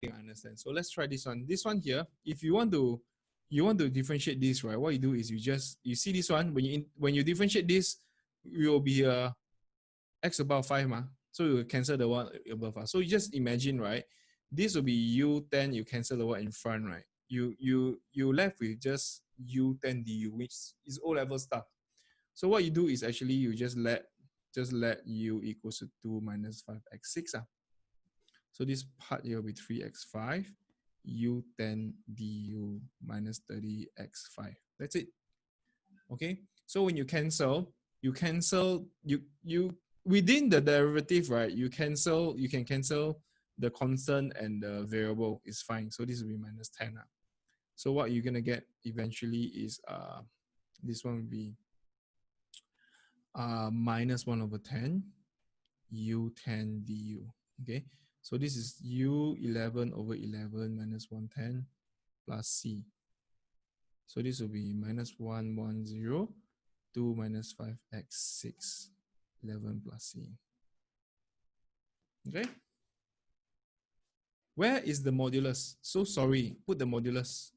I understand. So let's try this one. This one here, if you want to differentiate this, right? What you do is you see this one when you differentiate this, it will be x above 5 ma. So you cancel the one above 5. So you just imagine, right? This will be u10, you cancel the one in front, right? You left with just u10 du, which is O level stuff. So what you do is actually you just let u equals to 2 minus 5x6. So this part here will be 3x5 u10 du minus 30x5. That's it. Okay. So when you cancel you within the derivative, right? You can cancel the constant and the variable is fine. So this will be minus 10. So what you're gonna get eventually is this one will be minus 1 over 10 u10 du. Okay. So this is u11 over 11 minus 110 plus c. So this will be minus 110, 2 minus 5x6, 11 plus c. Okay. Where is the modulus? So sorry, put the modulus.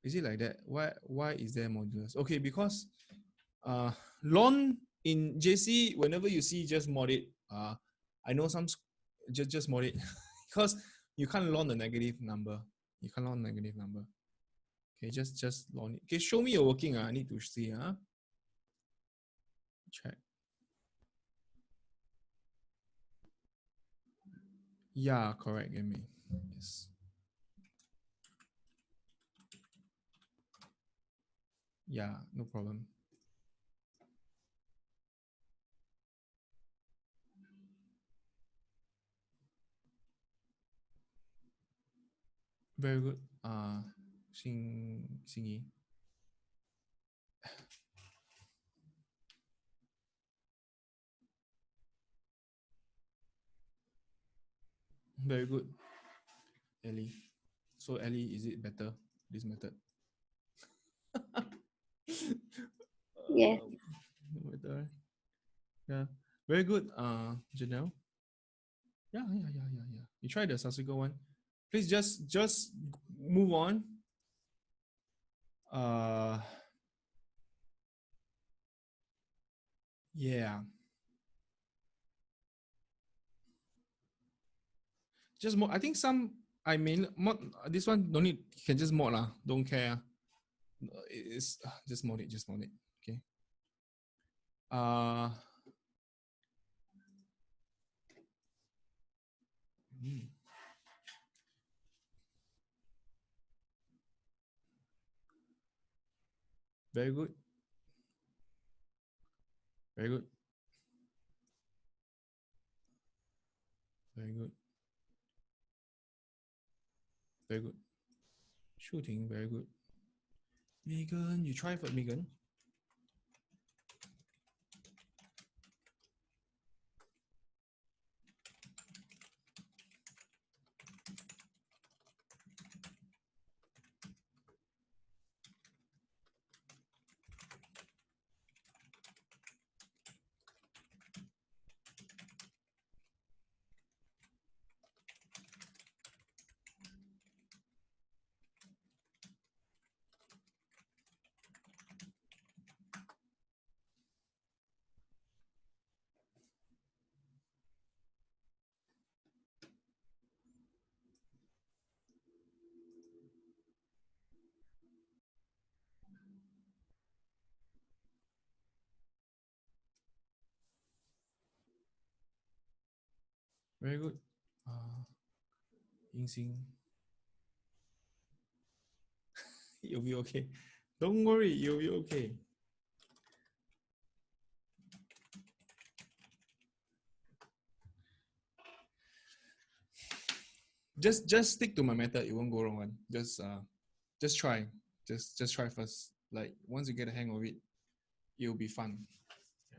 Is it like that? Why is there modulus? Okay, because ln in JC, whenever you see just mod it, I know some just mod it because you can't ln the negative number. You can't ln negative number. Okay, just ln it. Okay, show me your working. I need to see. Check. Yeah, correct. Give me. Yes. Yeah, no problem. Very good. Xing Yi. Very good, Ellie. So Ellie, is it better this method? Yes. Better. Yeah. Very good. Janelle. Yeah. You try the subsequent one. Please just move on. Uh, yeah. Just mod. I think some. I mean, mod this one don't need. You can just mod lah. Don't care. It's just mod it. Just mod it. Okay. Uh. hmm. Very good. Very good. Very good. Very good. Shooting. Very good. Megan, you try for Megan. Very good. Ying Xing. You'll be okay. Don't worry, you'll be okay. Just stick to my method. It won't go wrong. One. Just try. Just try first. Like once you get a hang of it, it'll be fun. Yeah.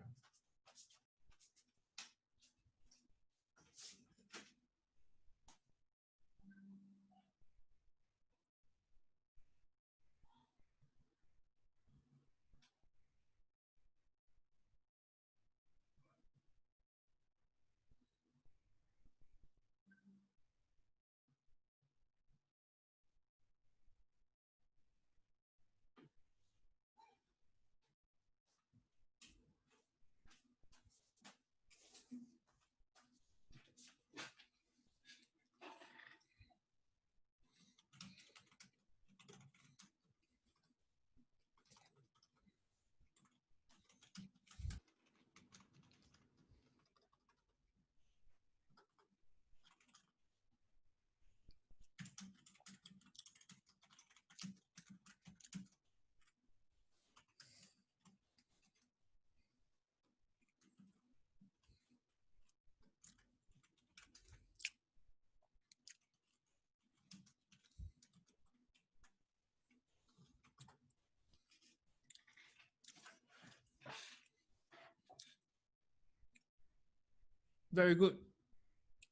Very good.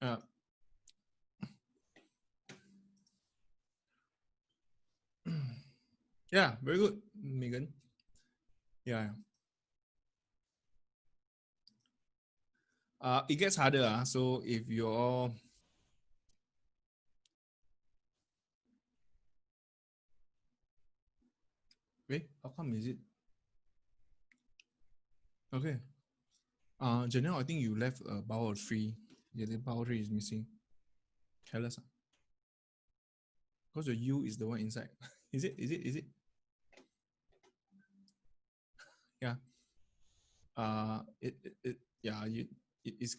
Uh, yeah, very good, Megan. Yeah. It gets harder. So if you're wait, how come is it? Okay. Janelle, I think you left a power of 3. Yeah, the power 3 is missing. Careless. Because the U is the one inside. Is it? Is it? Is it? Yeah. Yeah, it is,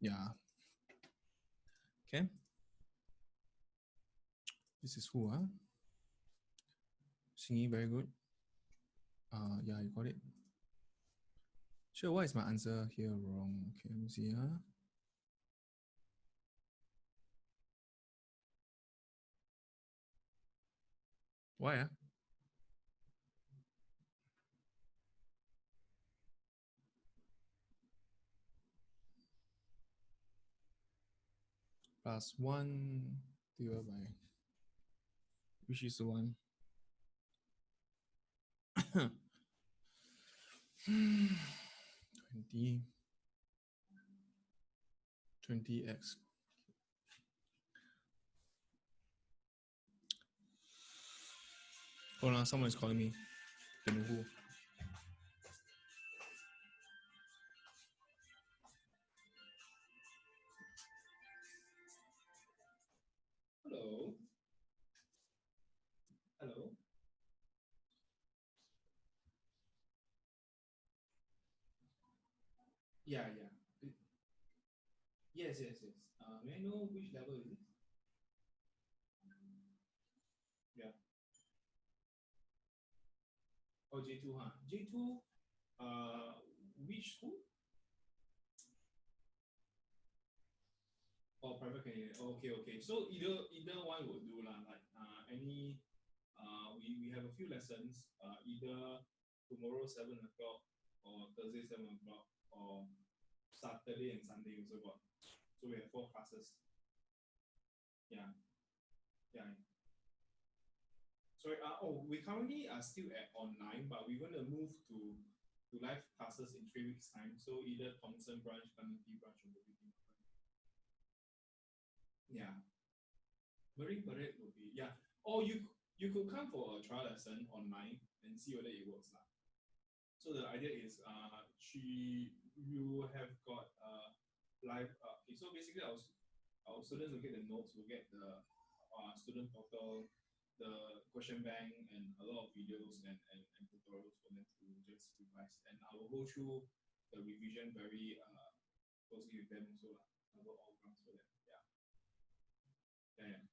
yeah. Okay. This is who, huh? Singing very good. Yeah, you got it. Sure, why is my answer here wrong? Okay, let me see, huh? Why, huh? Plus 1 divided by, which is the one? 20, 20x. Hold on, someone is calling me. Don't know who. Hello. Hello. Yeah, yeah. Yes, yes, yes. May I know which level is it? Yeah. Oh, J2, huh? J2, which school? Oh, private candidate. Okay, okay. So either one will do lah. Like any we have a few lessons. Either tomorrow 7 o'clock or Thursday 7 o'clock or Saturday and Sunday also got. So we have 4 classes. Yeah, yeah. Sorry. We currently are still at online, but we're going to move to live classes in 3 weeks' time. So either Thomson branch, Clementi branch, or Bukit. Yeah. Marine Parade will be, yeah. Or you could come for a trial lesson online and see whether it works lah. So the idea is you have got live okay, so basically our students will get the notes, will get the student portal, the question bank, and a lot of videos and tutorials for them to just revise. And I will go through the revision very closely with them also lah. Cover all grounds for them. Yeah. Yeah, yeah.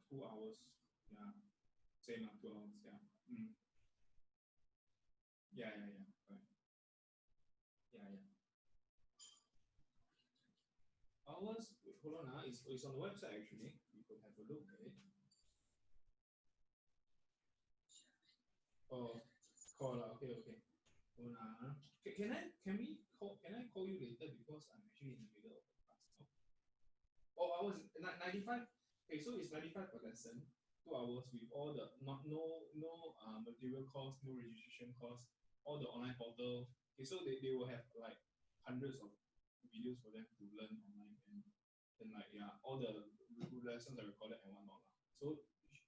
2 hours. Yeah. Same 2 hours. Yeah. Mm. Yeah, yeah, yeah. Right. Yeah, yeah. Hours. Wait, hold on. It's on the website actually. You could have a look at it. Oh, call. Okay, okay. Hold on. Can I call you later because I'm actually in the middle of the class now. Oh, I was 95. Okay, so it's 95 per lesson. 2 hours with all the not no material cost, no registration cost, all the online portal. Okay, so they will have like hundreds of videos for them to learn online and like yeah, all the lessons are recorded and whatnot. So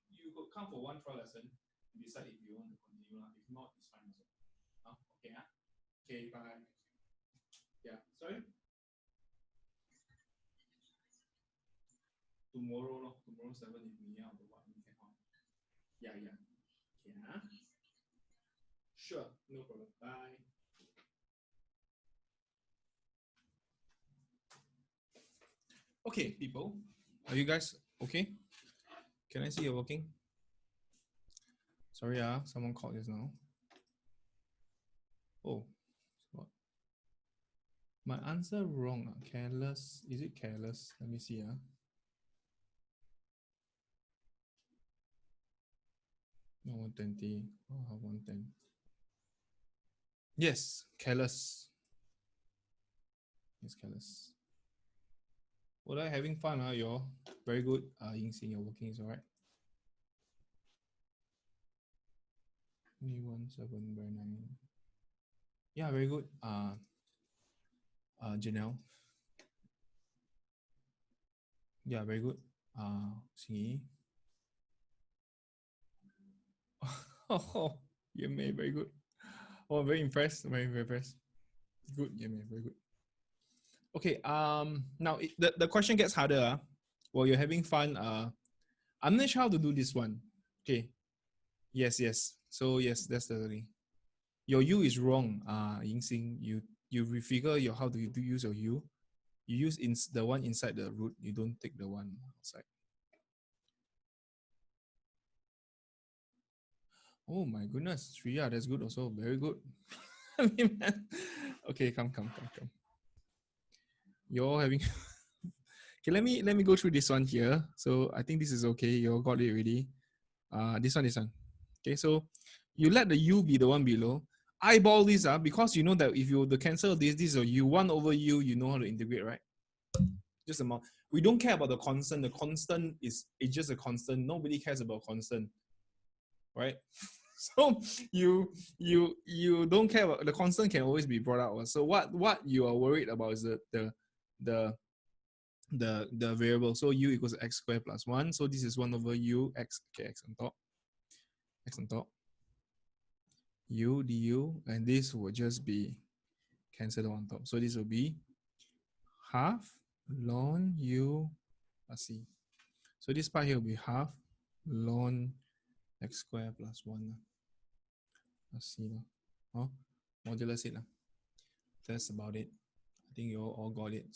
you could come for one trial lesson and decide if you want to continue. If not, it's fine also. Okay, okay, bye. Yeah, sorry. Tomorrow 7 if 你要的话你可以 Yeah, yeah. Okay, Sure, no problem. Bye. Okay, people, are you guys okay? Can I see you're working? Sorry, someone called just now. Oh, what? My answer wrong. Careless. Is it careless? Let me see. No, 120. Oh, 110. Yes, careless. Yes, careless. Well, I having fun, you're very good. Ying Xing, your working is alright. 17 by 9. Yeah, very good. Janelle. Yeah, very good. Xing. Oh, yeah, man, very good. Oh, very impressed. Very impressed. Good, yeah, man, very good. Okay. Now the question gets harder. While you're having fun. I'm not sure how to do this one. Okay. Yes. So yes, that's the thing. Your U is wrong. Ying Xing, you refigure your how do you use your U? You use the one inside the root. You don't take the one outside. Oh my goodness, Shreya, that's good also. Very good. I mean, man. Okay, come. You're having okay. Let me go through this one here. So I think this is okay. You all got it already. This one. Okay, so you let the U be the one below. Eyeball this because you know that if you the cancel this is a U 1 over U, you know how to integrate, right? Just amount. We don't care about the constant. The constant is it's just a constant. Nobody cares about constant, right? So you don't care about the constant can always be brought out. So what you are worried about is the the variable. So U equals x squared plus 1. So this is 1 over U x, okay, x on top, U du, and this will just be cancelled on top. So this will be half ln U plus C. So this part here will be half ln x squared plus 1 plus C. Modulus it. That's about it. I think you all got it.